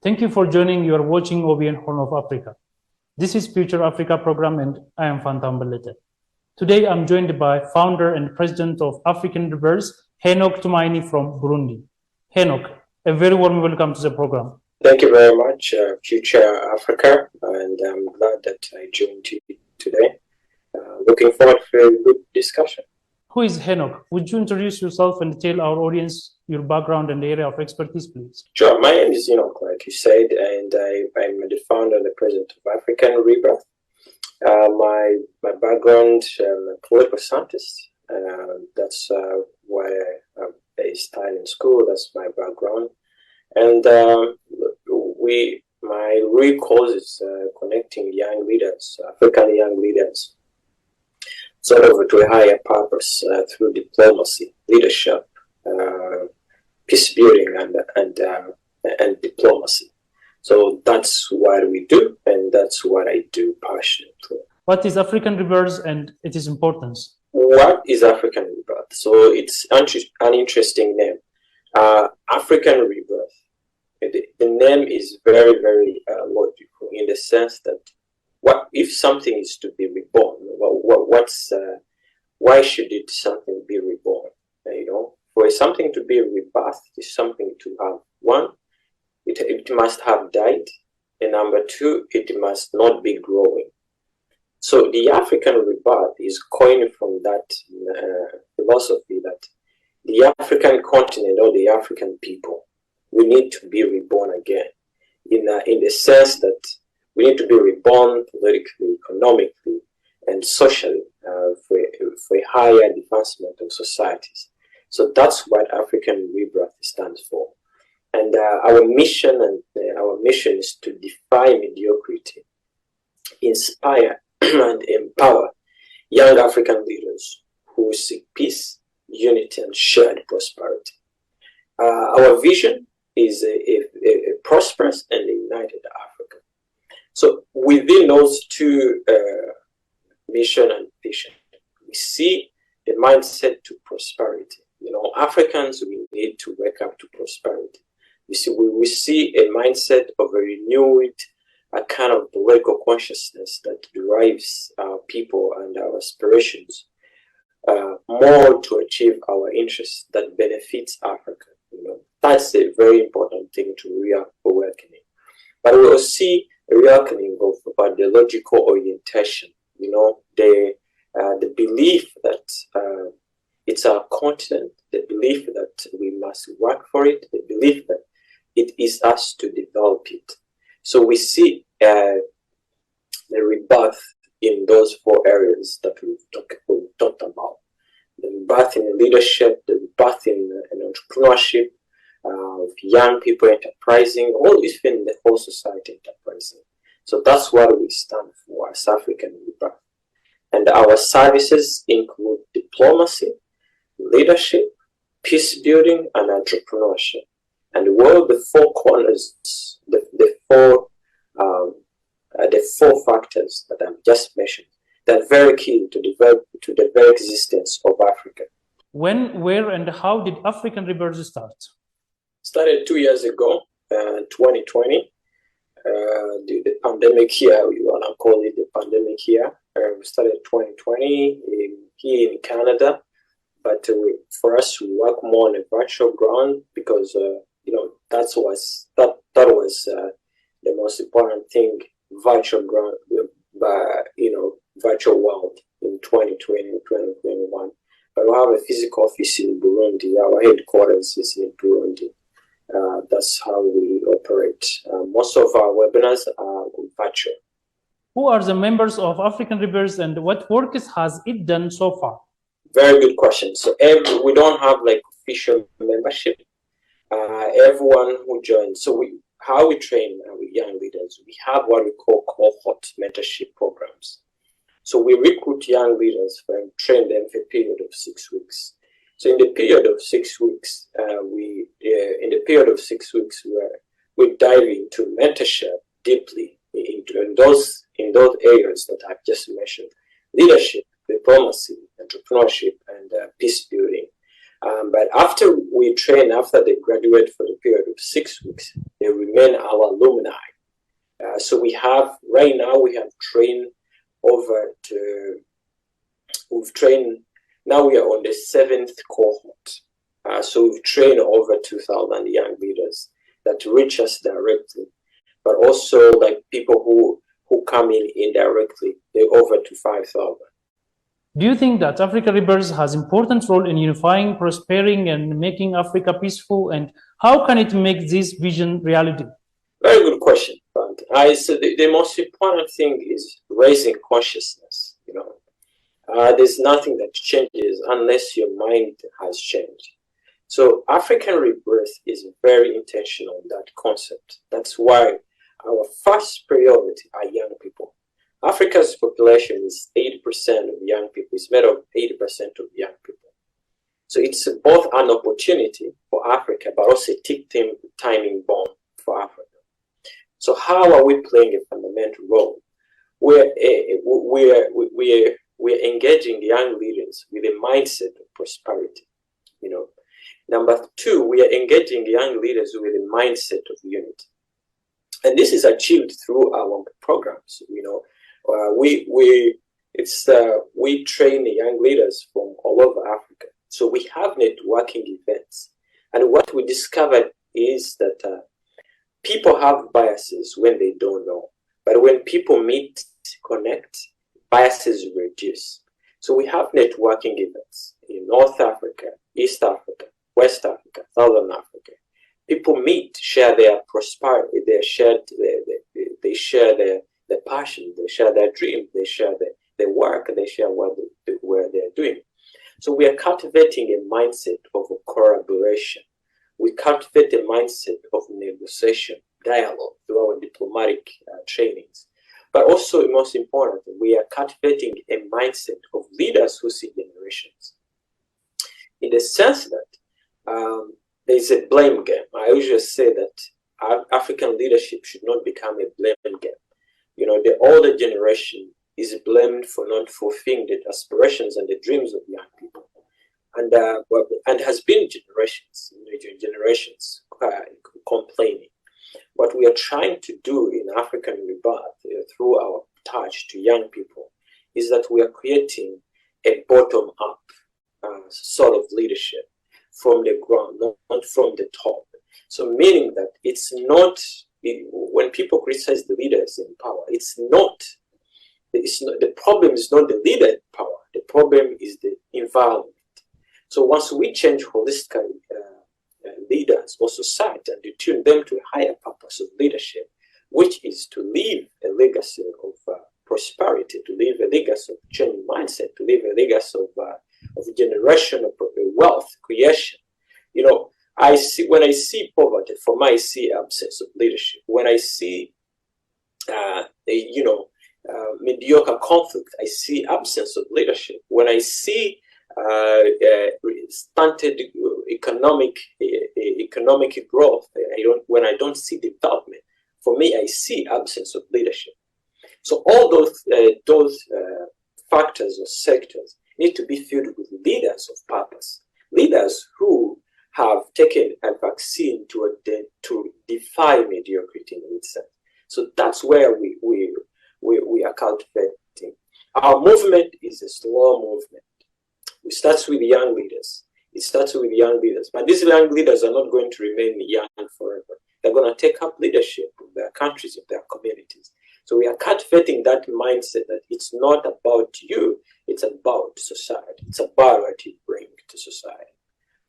Thank you for joining. You are watching OBN Horn of Africa. This is Future Africa program, and I am Fantam Balete. Today, I'm joined by founder and president of African Rivers, Henok Tumaini from Burundi. Henok, a very warm welcome to the program. Thank you very much, Future Africa, and I'm glad that I joined you today. Looking forward for a good discussion. Who is Henok? Would you introduce yourself and tell our audience your background and area of expertise, please? Sure. My name is Henok, like you said, and I'm the founder and the president of African Rebirth. My background, I'm a political scientist. That's where I studied in school. That's my background. And my real cause is connecting young leaders, African young leaders, sort of to a higher purpose through diplomacy, leadership, peace building, and diplomacy. So that's what we do, and that's what I do passionately. What is African Rebirth and its importance? What is African Rebirth? So it's an interesting name. African Rebirth. The name is very, very logical in the sense that what if something is to be reborn? Why should something be reborn? For something to be rebirthed, is something to have one. It must have died, and number two, it must not be growing. So the African rebirth is coined from that philosophy that the African continent or the African people, we need to be reborn again, in the sense that we need to be reborn politically, economically, and socially for a higher advancement of societies. So that's what African Rebirth stands for. And our mission is to defy mediocrity, inspire and empower young African leaders who seek peace, unity, and shared prosperity. Our vision is a prosperous and a united Africa. So within those two mission and vision, we see the mindset to prosperity. Africans, we need to wake up to prosperity. We see a mindset of a renewed, a kind of political consciousness that drives our people and our aspirations more to achieve our interests that benefits Africa. That's a very important thing to reawakening. But we also see a reawakening of ideological orientation. The belief that it's our continent, the belief that we must work for it, the belief that it is us to develop it. So we see the rebirth in those four areas that we've talked about. The rebirth in leadership, the rebirth in entrepreneurship, of young people enterprising, or even the whole society enterprising. So that's what we stand for as African Rebirth. And our services include diplomacy, leadership, peace building, and entrepreneurship. And the four corners, the four factors that I've just mentioned, they're very key to the very existence of Africa. When, where, and how did African Rebirth start? Started 2 years ago, 2020. The pandemic year, we want to call it the pandemic year. We started 2020 here in Canada, but for us, we work more on a virtual ground because that was the most important thing. Virtual ground, virtual world in 2020 and 2021. But we have a physical office in Burundi. Our headquarters is in Burundi. That's how we operate. Most of our webinars are virtual. Who are the members of African Rebirth and what work has it done so far? Very good question. So we don't have official membership. Everyone who joins. So how we train our young leaders, we have what we call cohort mentorship programs. So we recruit young leaders and train them for a period of 6 weeks. So in the period of 6 weeks, we dive into mentorship deeply in those areas that I've just mentioned: leadership, diplomacy, entrepreneurship, and peace building. But after we train, after they graduate for the period of 6 weeks, they remain our alumni. So we have, right now, we have trained now we are on the 7th cohort. So we've trained over 2,000 young leaders that reach us directly, but also like people who come in indirectly, they're over to 5,000. Do you think that Africa Rebirth has important role in unifying, prospering, and making Africa peaceful? And how can it make this vision reality? Very good question, Grant. So the most important thing is raising consciousness. There's nothing that changes unless your mind has changed. So African Rebirth is very intentional in that concept. That's why our first priority are young people. Africa's population is 80% of young people. It's made of 80% of young people. So it's both an opportunity for Africa, but also a timing bomb for Africa. So how are we playing a fundamental role? We're engaging young leaders with a mindset of prosperity. Number two, we are engaging young leaders with a mindset of unity, and this is achieved through our programs. We train young leaders from all over Africa. So we have networking events, and what we discovered is that people have biases when they don't know, but when people meet, connect, biases reduce. So we have networking events in North Africa, East Africa, West Africa, Southern Africa. People meet, share their prosperity, they share their passion, they share their dream, they share their work, they share where they're doing. So we are cultivating a mindset of collaboration. We cultivate a mindset of negotiation, dialogue through our diplomatic trainings. But also, most important, we are cultivating a mindset of leaders who see generations. In the sense that there's a blame game. I usually say that African leadership should not become a blame game. The older generation is blamed for not fulfilling the aspirations and the dreams of young people, and has been generations complaining. What we are trying to do in African Rebirth through our touch to young people is that we are creating a bottom-up sort of leadership from the ground, not from the top. So meaning that it's not, when people criticize the leaders in power, the problem is not the leader in power. The problem is the environment. So once we change holistically leaders or society and tune them to a higher purpose of leadership, which is to leave a legacy of prosperity, to leave a legacy of changing mindset, to leave a legacy of generation of wealth creation. When I see poverty, for me, I see absence of leadership. When I see mediocre conflict, I see absence of leadership. When I see stunted economic growth, when I don't see development, for me, I see absence of leadership. So all those factors or sectors need to be filled with leaders of purpose, leaders who have taken a vaccine to defy mediocrity in itself. So that's where we are cultivating. Our movement is a slow movement. It starts with young leaders. But these young leaders are not going to remain young forever. They're going to take up leadership of their countries, of their communities. So we are cultivating that mindset that it's not about you, it's about society. It's about what you bring to society.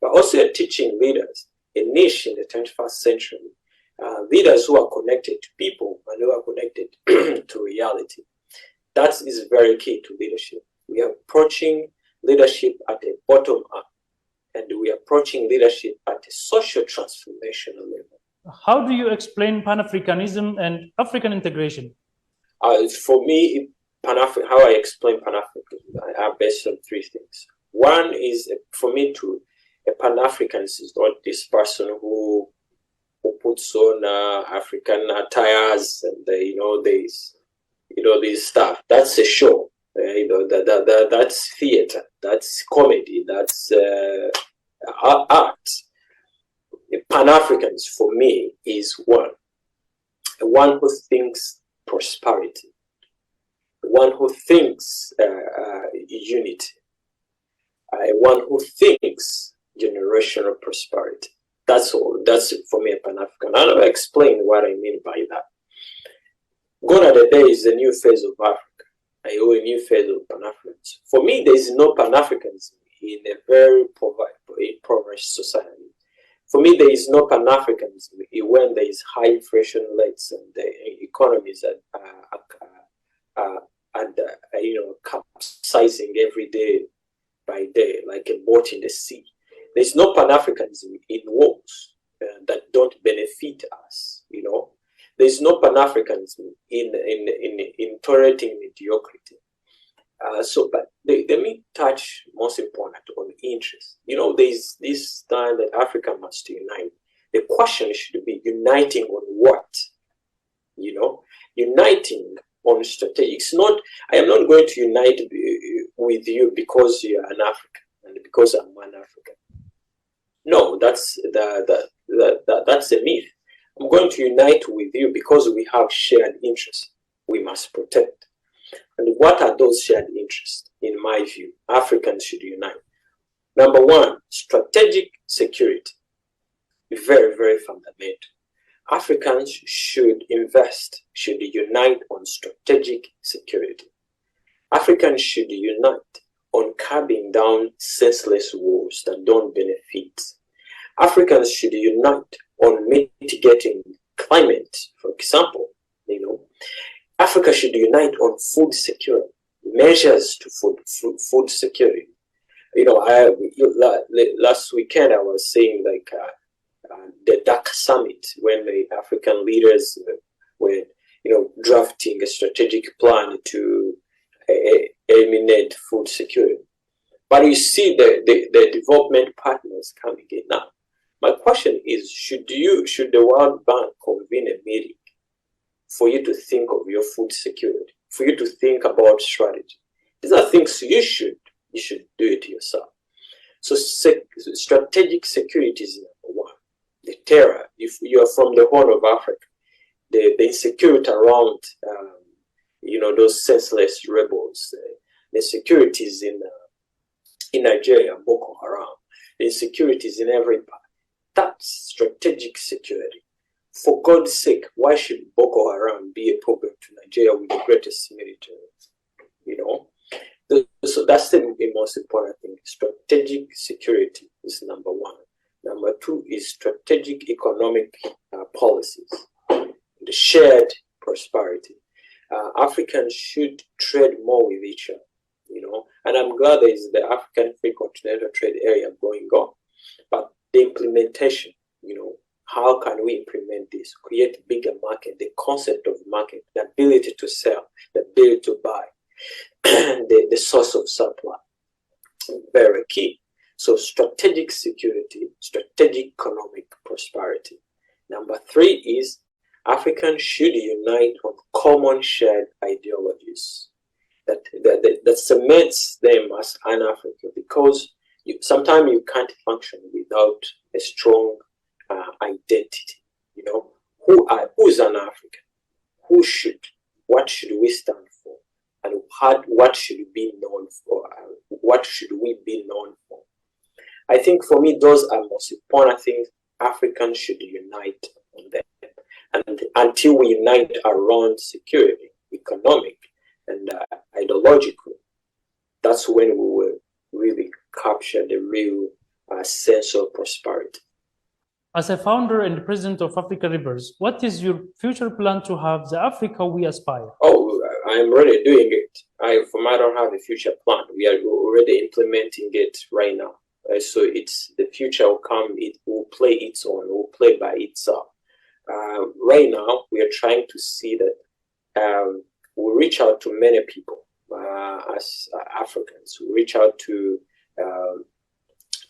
But also teaching leaders a niche in the 21st century, leaders who are connected to people and who are connected to reality. That is very key to leadership. We are approaching leadership at a bottom up, and we are approaching leadership at a social transformational level. How do you explain Pan-Africanism and African integration? For me, how I explain Pan-Africanism are based on three things. One is, for me, a Pan-Africanist is not this person who puts on African attires and this stuff. That's a show. That's theater. That's comedy. That's acts, Pan-Africans for me is one who thinks prosperity, one who thinks unity, one who thinks generational prosperity. That's all. That's for me a Pan-African. I'll explain what I mean by that. Gone are the days, a new phase of Africa, a new phase of Pan-Africans. For me, there is no Pan-Africanism in a very impoverished society. For me, there is no Pan-Africanism when there is high inflation rates and the economies capsizing every day by day, like a boat in the sea. There's no Pan-Africanism in wars that don't benefit us, you know. There's no Pan-Africanism in tolerating mediocrity. But let me touch most important on interest. You know, there's this time that Africa must unite. The question should be uniting on what? You know, uniting on strategy. It's not, I am not going to unite with you because you are an African and because I'm an African. No, that's that's a myth. I'm going to unite with you because we have shared interests we must protect. And what are those shared interests? In my view, Africans should unite. Number one, strategic security. Very, very fundamental. Africans should invest, should unite on strategic security. Africans should unite on curbing down senseless wars that don't benefit. Africans should unite on mitigating climate, for example. You know, Africa should unite on food security, measures to food security. You know, last weekend I was saying like the Dakar summit when the African leaders were, you know, drafting a strategic plan to eliminate food security. But you see the development partners coming in now. My question is, should the World Bank convene a meeting for you to think of your food security, for you to think about strategy? These are things you should do it yourself. So strategic security is number one. The terror, if you are from the Horn of Africa, the insecurity around, you know, those senseless rebels, the insecurities in Nigeria, Boko Haram, the insecurities in every part. That's strategic security. For God's sake, why should Boko Haram be a problem to Nigeria with the greatest military? You know, so that's the most important thing. Strategic security is number one. Number two is strategic economic policies, the shared prosperity. Africans should trade more with each other, you know, and I'm glad there is the African Free Continental Trade Area going on, but the implementation, you know, how can we implement this? Create a bigger market, the concept of market, the ability to sell, the ability to buy, the source of supply. Very key. So strategic security, strategic economic prosperity. Number three is Africans should unite on common shared ideologies that cements them as an African, because sometimes you can't function without a strong identity. You know, who's an African? What should we stand for? And what should we be known for? What should we be known for? I think for me, those are most important things. Africans should unite on them. And until we unite around security, economic, and ideological, that's when we will really capture the real sense of prosperity. As a founder and president of Africa Rivers, what is your future plan to have the Africa we aspire? Oh, I'm already doing it. I don't have a future plan. We are already implementing it right now. So it's the future will come. It will play its own. It will play by itself. Right now, we are trying to see that we reach out to many people as Africans. We reach out to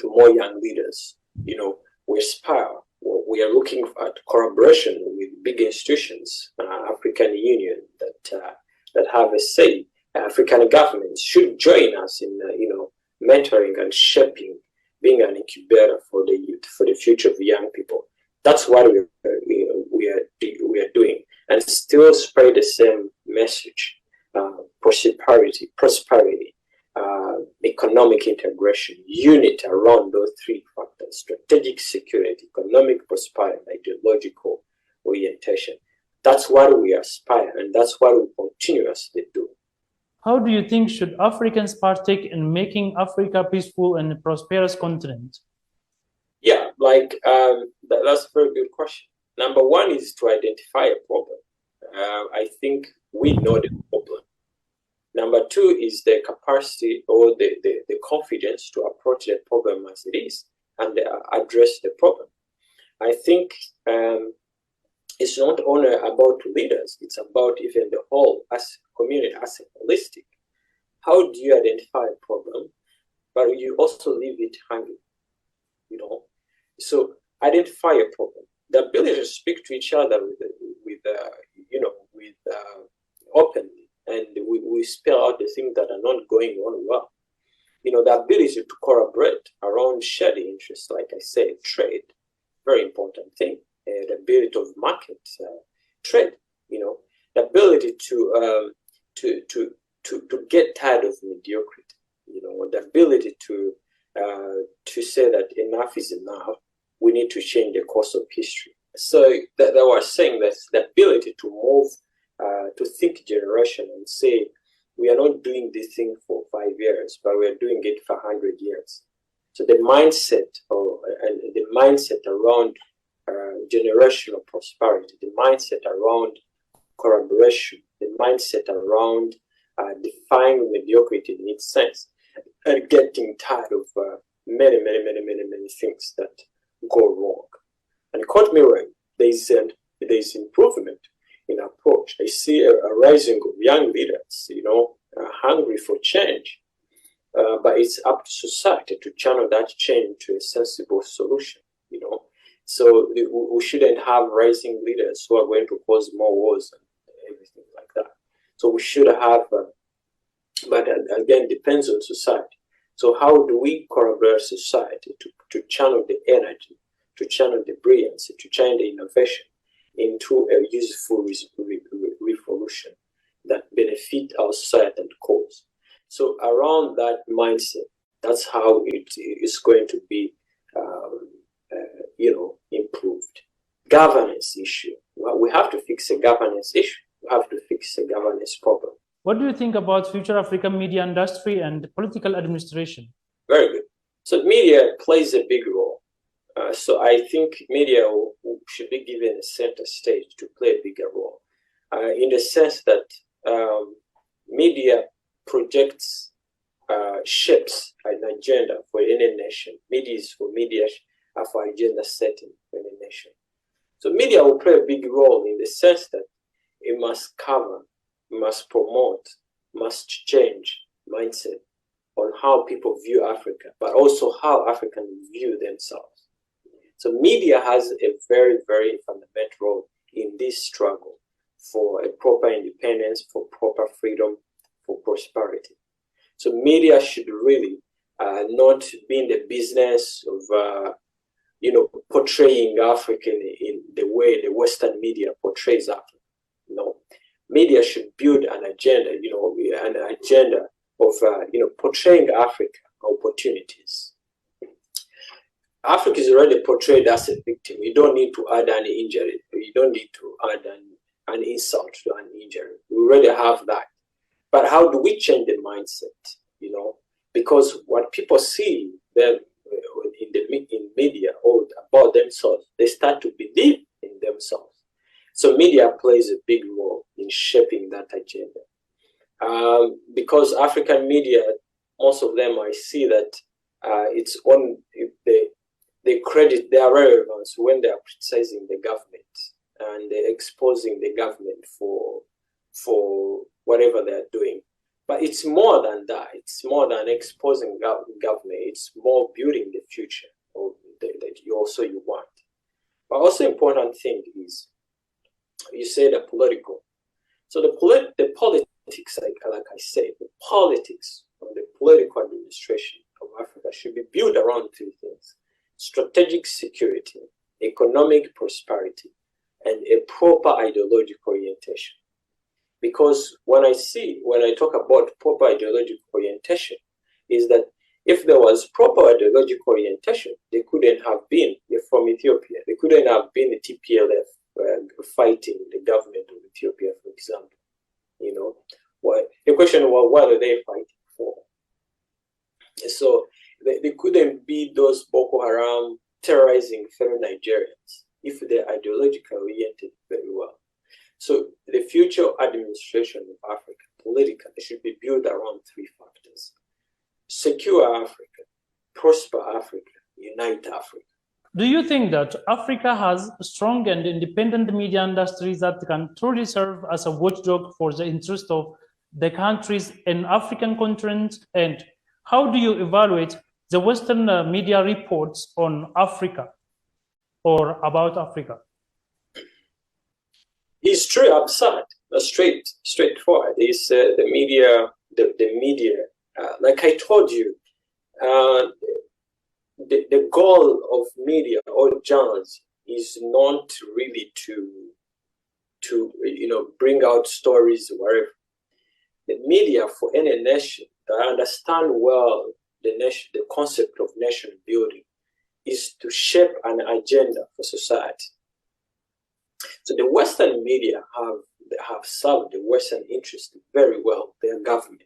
more young leaders. You know, we aspire. We are looking at collaboration with big institutions, African Union that have a say. African governments should join us in, you know, mentoring and shaping being an incubator for the youth, for the future of young people. That's what we are doing, and still spread the same message: prosperity, economic integration, unity around those three factors: strategic security, economic prosperity, and ideological orientation. That's what we aspire, and that's what we continuously do. How do you think should Africans partake in making Africa a peaceful and prosperous continent? Yeah, that's a very good question. Number one is to identify a problem. I think we know the problem. Number two is the capacity or the confidence to approach the problem as it is and address the problem. I think it's not only about leaders, it's about even the whole as community, as a holistic. How do you identify a problem, but you also leave it hanging, So identify a problem. The ability to speak to each other openly, and we spell out the things that are not going on well. The ability to collaborate around shared interests, like I said, trade, very important thing. The ability of market trade, the ability to get tired of mediocrity, the ability to say that enough is enough. We need to change the course of history. So that they were saying that the ability to move, to think generation and say, we are not doing this thing for 5 years, but we are doing it for 100 years. So the mindset around generational prosperity, the mindset around collaboration, the mindset around defining mediocrity in its sense, and getting tired of many things that go wrong. And quote me right, there is improvement in approach. I see a rising of young leaders, hungry for change. But it's up to society to channel that change to a sensible solution, So we shouldn't have rising leaders who are going to cause more wars and everything like that. So we should have, but again, depends on society. So how do we collaborate society to channel the energy, to channel the brilliance, to channel the innovation into a useful revolution that benefit our society and cause? So around that mindset, that's how it is going to be, improved. Governance issue. Well, we have to fix a governance issue. We have to fix a governance problem. What do you think about future African media industry and political administration? Very good. So media plays a big role. So I think media should be given a center stage to play a bigger role, in the sense that media projects, shapes an agenda for any nation. Media is for agenda setting for any nation. So media will play a big role in the sense that it must cover, must promote, must change mindset on how people view Africa, but also how Africans view themselves. So media has a very, very fundamental role in this struggle for a proper independence, for proper freedom, for prosperity. So media should really not be in the business of, portraying Africa in the way the Western media portrays Africa. No, media should build an agenda, of, portraying Africa opportunities. Africa is already portrayed as a victim. You don't need to add any injury. You don't need to add an insult to an injury. We already have that. But how do we change the mindset? Because what people see them in media or about themselves, they start to believe in themselves. So media plays a big role in shaping that agenda. Because African media, most of them, I see that it's on they credit their relevance when they are criticizing the government and they're exposing the government for whatever they're doing. But it's more than that. It's more than exposing government. It's more building the future that you want. But also important thing is, you say the political. So the politics, like I said, the politics of the political administration of Africa should be built around three things: strategic security, economic prosperity, and a proper ideological orientation. Because when I talk about proper ideological orientation, is that if there was proper ideological orientation, they couldn't have been from Ethiopia. They couldn't have been the TPLF fighting the government of Ethiopia, for example. You know, the question was, what are they fighting for? So they couldn't be those Boko Haram terrorizing fellow Nigerians if they're ideologically oriented very well. So the future administration of Africa, politically, should be built around three factors: secure Africa, prosper Africa, unite Africa. Do you think that Africa has strong and independent media industries that can truly serve as a watchdog for the interest of the countries in African continent? And how do you evaluate the Western media reports on Africa or about Africa? It's true, absurd, straightforward. It's the media, like I told you, the goal of media or journalism is not really to bring out stories or whatever. The media for any nation that understand well the concept of nation building is to shape an agenda for society. So the Western media have served the Western interest very well. Their government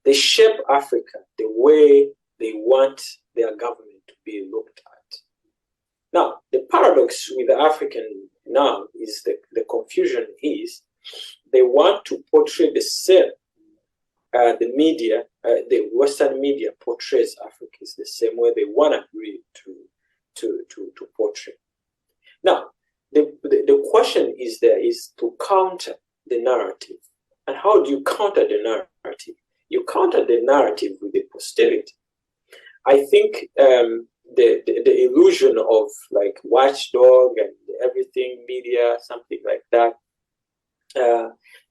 they shape Africa the way they want their government to be looked at. Now, the paradox with the African now is the confusion is they want to portray the same. The media, the Western media portrays Africa is the same way they want to really to portray. Now, the question is to counter the narrative. And how do you counter the narrative? You counter the narrative with the posterity. I think the illusion of like watchdog and everything media, something like that,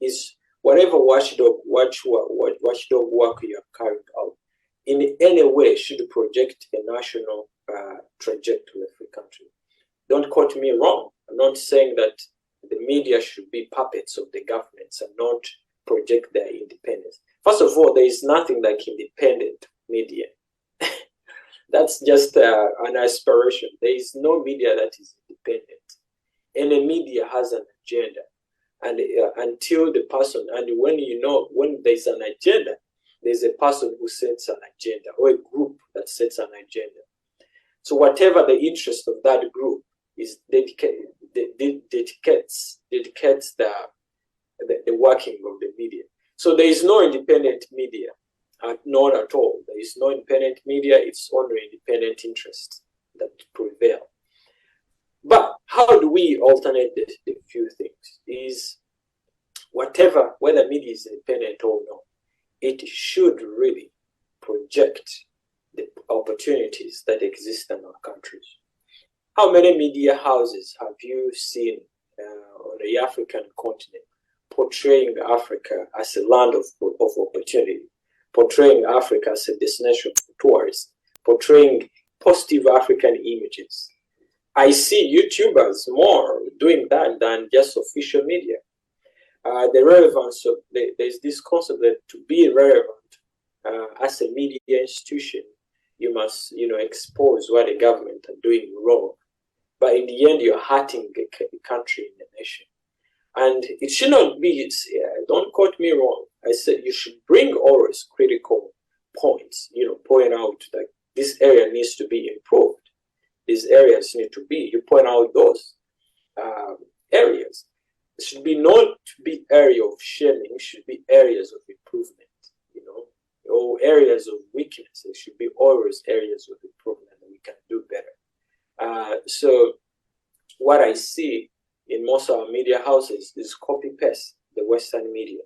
is whatever watchdog work you are carrying out in any way should project a national trajectory of a country. Don't quote me wrong. I'm not saying that the media should be puppets of the governments and not project their independence. First of all, there is nothing like independent media. That's just an aspiration. There is no media that is independent. Any media has an agenda. And until the person, and when there's an agenda, there's a person who sets an agenda or a group that sets an agenda. So whatever the interest of that group is dedicates the working of the media. So there is no independent media, not at all. There is no independent media. It's only independent interests that prevail. But how do we alternate the few things? Is whether media is independent or not, it should really project the opportunities that exist in our countries. How many media houses have you seen on the African continent portraying Africa as a land of opportunity, portraying Africa as a destination for tourists, portraying positive African images? I see YouTubers more doing that than just official media. The relevance of there's this concept that to be relevant as a media institution, you must expose what the government are doing wrong. But in the end, you're hurting the country and the nation. And it should not be, don't quote me wrong. I said you should bring always critical points, point out that this area needs to be improved. These areas need to be, you point out those areas. It should be not to be area of shaming, it should be areas of improvement, or areas of weakness. It should be always areas of improvement that we can do better. So what I see in most of our media houses is copy-paste the Western media.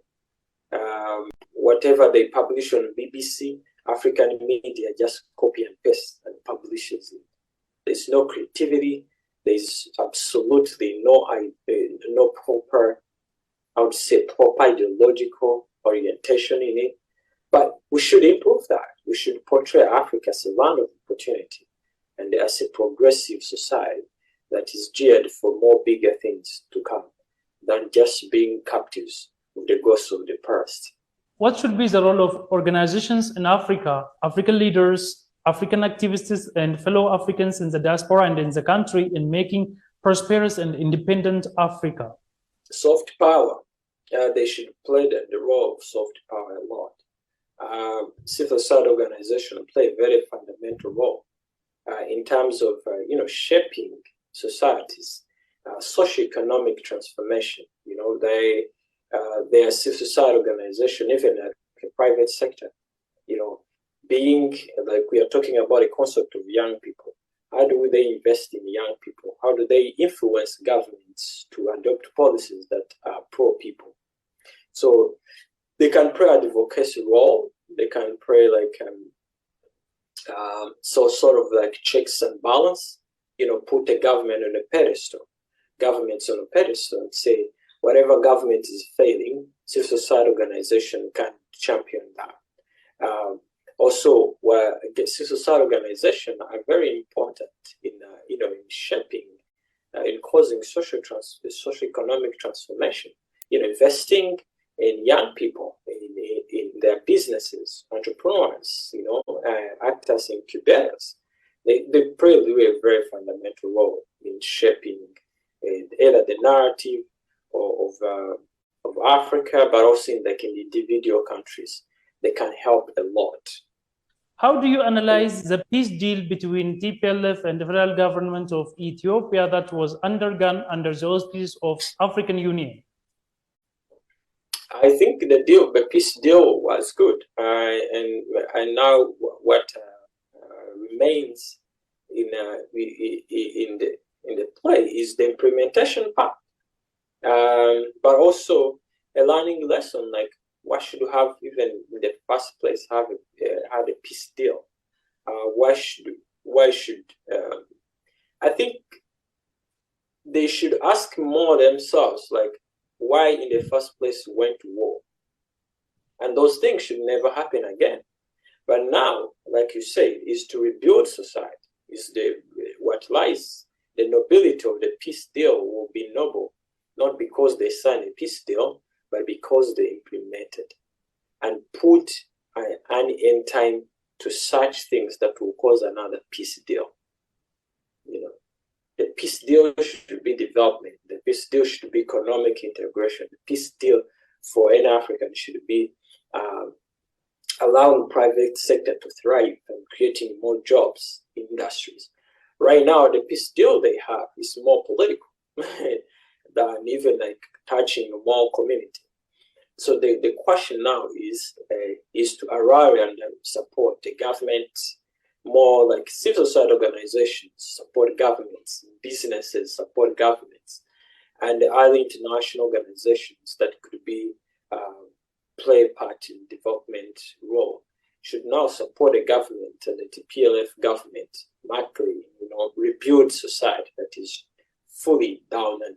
Whatever they publish on BBC, African media just copy and paste and publishes it. There's no creativity. There's absolutely no proper, I would say, proper ideological orientation in it. But we should improve that. We should portray Africa as a land of opportunity and as a progressive society that is geared for more bigger things to come than just being captives of the ghosts of the past. What should be the role of organizations in Africa, African leaders, African activists, and fellow Africans in the diaspora and in the country in making prosperous and independent Africa? Soft power. They should play the role of soft power a lot. Civil society organizations play a very fundamental role in terms of shaping societies, socio-economic transformation. They are civil society organization, even at the private sector. Being like we are talking about a concept of young people. How do they invest in young people? How do they influence governments to adopt policies that are pro-people? So they can play an advocacy role. They can play sort of like checks and balance. Put the government on a pedestal. Governments on a pedestal and say whatever government is failing, civil society organization can champion that. Also, civil society organizations are very important in shaping, in causing socio-economic transformation. Investing in young people, in their businesses, entrepreneurs, act as incubators. They play a very fundamental role in shaping either the narrative of Africa, but also in individual countries. They can help a lot. How do you analyze the peace deal between TPLF and the federal government of Ethiopia that was undergone under the auspices of African Union? I think the peace deal was good, and now what remains in the play is the implementation part, but also a learning lesson, like why should you have even in the first place had a peace deal? Why should I think they should ask more themselves, like why in the first place went to war, and those things should never happen again. But now, like you say, is to rebuild society. Is what lies the nobility of the peace deal will be noble, not because they signed a peace deal, but because they implemented and put an end time to such things that will cause another peace deal. The peace deal should be development. The peace deal should be economic integration. The peace deal for any African should be allowing private sector to thrive and creating more jobs in industries. Right now, the peace deal they have is more political than even touching a small community. So the question now is to arrive and support the government, more like civil society organizations support governments, businesses support governments, and the other international organizations that could be play a part in development role should now support the government and the TPLF government, markedly, rebuild society that is fully down and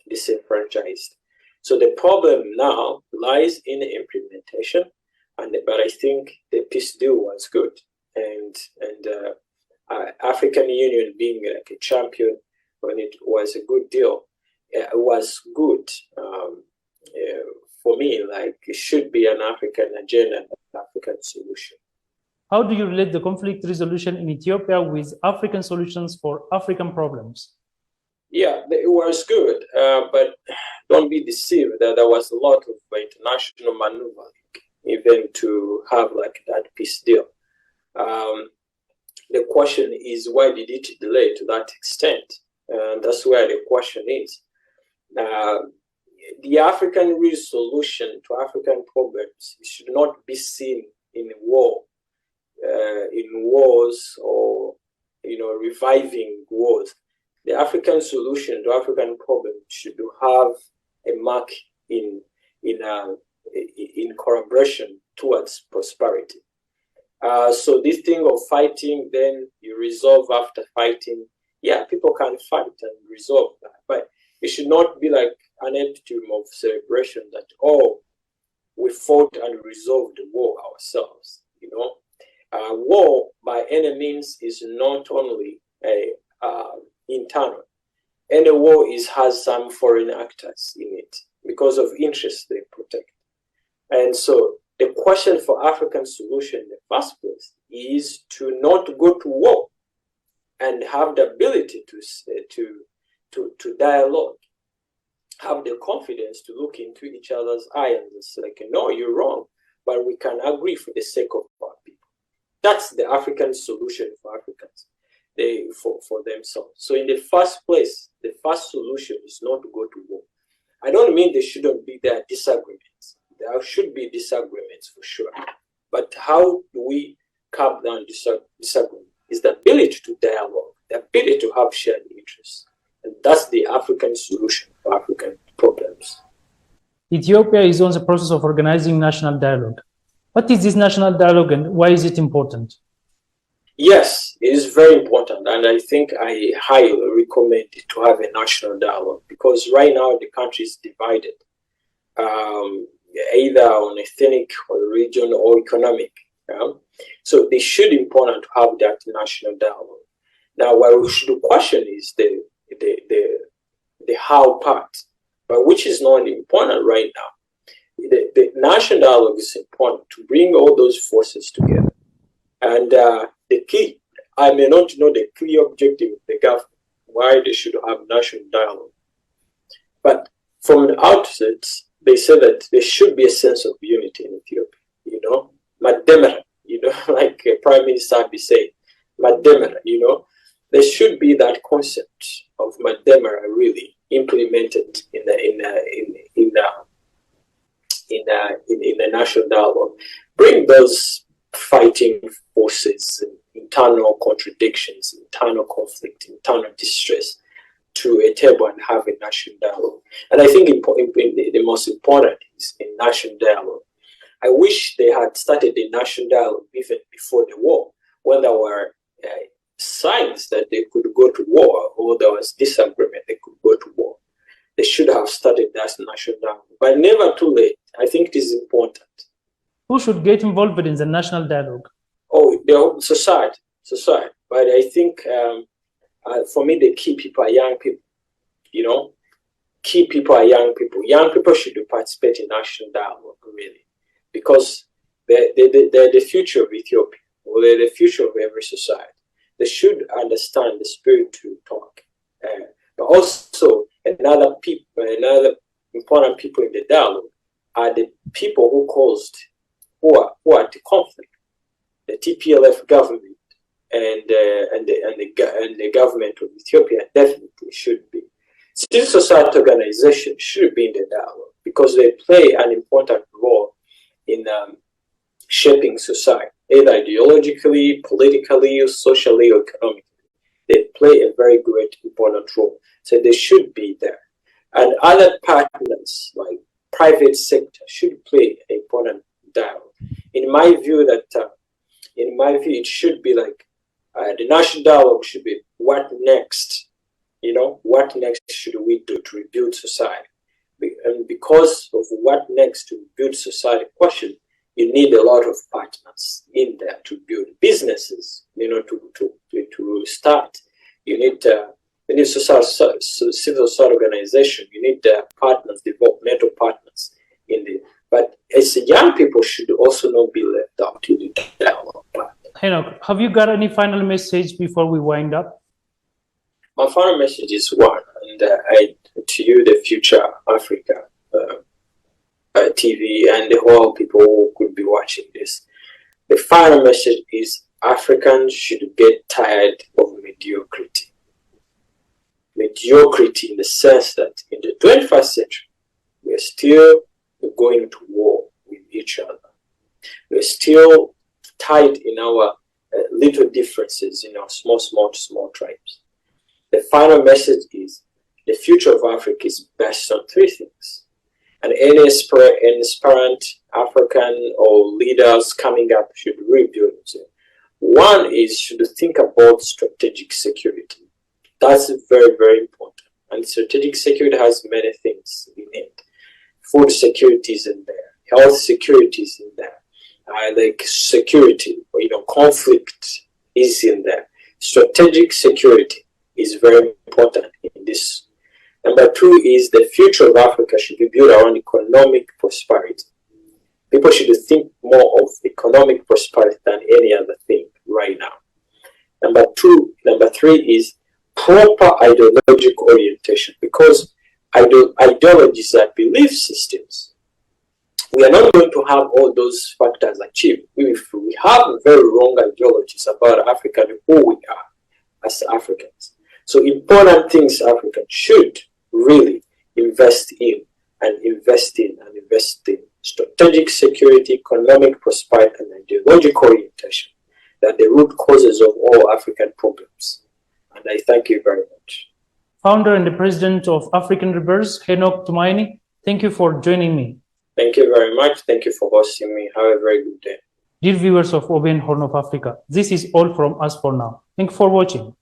disenfranchised. So the problem now lies in the implementation, but I think the peace deal was good, and African Union being like a champion when it was a good deal, it was good. For me, it should be an African agenda, an African solution. How do you relate the conflict resolution in Ethiopia with African solutions for African problems? Yeah, it was good, but don't be deceived that there was a lot of international maneuvering even to have that peace deal. The question is, why did it delay to that extent? And that's where the question is. The African real solution to African problems should not be seen in war, in wars, or reviving wars. The African solution to African problems should have a mark in collaboration towards prosperity. So this thing of fighting, then you resolve after fighting. Yeah, people can fight and resolve that, but it should not be like an attitude of celebration that, we fought and resolved the war ourselves. War by any means is not only internal. Any war has some foreign actors in it because of interests they protect. And so the question for African solution in the first place is to not go to war and have the ability to dialogue, have the confidence to look into each other's eyes and say, like, no, you're wrong, but we can agree for the sake of our people. That's the African solution for Africans, for themselves. So in the first place, the first solution is not to go to war. I don't mean there shouldn't be there disagreements. There should be disagreements for sure. But how do we curb down disagreement? Is the ability to dialogue, the ability to have shared interests. And that's the African solution for African problems. Ethiopia is on the process of organizing national dialogue. What is this national dialogue and why is it important? Yes, it is very important. And I think I highly recommend to have a national dialogue because right now the country is divided, either on ethnic or region or economic. So they should be important to have that national dialogue. Now, what we should question is the how part, but which is not important right now. The national dialogue is important to bring all those forces together. And the key, I may not know the clear objective of the government, why they should have national dialogue. But from the outset, they said that there should be a sense of unity in Ethiopia, Mademera, like Prime Minister Abiy said, Mademera, there should be that concept of Mademera really implemented in the national dialogue. Bring those fighting forces, internal contradictions, internal conflict, internal distress to a table and have a national dialogue. And I think the most important is in national dialogue. I wish they had started the national dialogue even before the war, when there were signs that they could go to war or there was disagreement, they could go to war. They should have started that national dialogue, but never too late. I think it is important. Who should get involved in the national dialogue? Oh, the society. But I think for me, the key people are young people. Key people are young people. Young people should participate in national dialogue, really, because they're the future of Ethiopia, or they're the future of every society. They should understand the spirit to talk. But also, another important people in the dialogue are the people who are at the conflict. The TPLF government and the government of Ethiopia definitely should be. Civil society organizations should be in the dialogue because they play an important role in shaping society, either ideologically, politically, or socially, or economically. They play a very great, important role. So they should be there. And other partners, like private sector, should play an important dialogue. In my view, it should be like the national dialogue should be what next? What next should we do to rebuild society? And because of what next to build society question, you need a lot of partners in there to build businesses, to start. You need civil society organization. You need partners, developmental partners in there. But as young people should also not be left out in the dialogue part. Henoch, have you got any final message before we wind up? My final message is one, and to you, the Future Africa TV, and the whole people who could be watching this. The final message is Africans should get tired of mediocrity. Mediocrity in the sense that in the 21st century, we're still going to war with each other. We're still tied in our little differences in our small tribes. The final message is the future of Africa is based on three things. And any aspirant African or leaders coming up should rebuild it. One is should think about strategic security. That's very, very important. And strategic security has many things in it. Food security is in there. health security is in there. Like security, conflict is in there. Strategic security is very important in this. Number two is the future of Africa should be built around economic prosperity. People should think more of economic prosperity than any other thing right now. Number three is proper ideological orientation, because ideologies are belief systems. We are not going to have all those factors achieved if we have very wrong ideologies about Africa and who we are as Africans. So important things Africans should really invest in strategic security, economic prosperity, and ideological orientation. That are the root causes of all African problems. And I thank you very much. Founder and the President of African Rebels, Henoch Tumaini, thank you for joining me. Thank you very much. Thank you for hosting me. Have a very good day. Dear viewers of OBN Horn of Africa, this is all from us for now. Thank you for watching.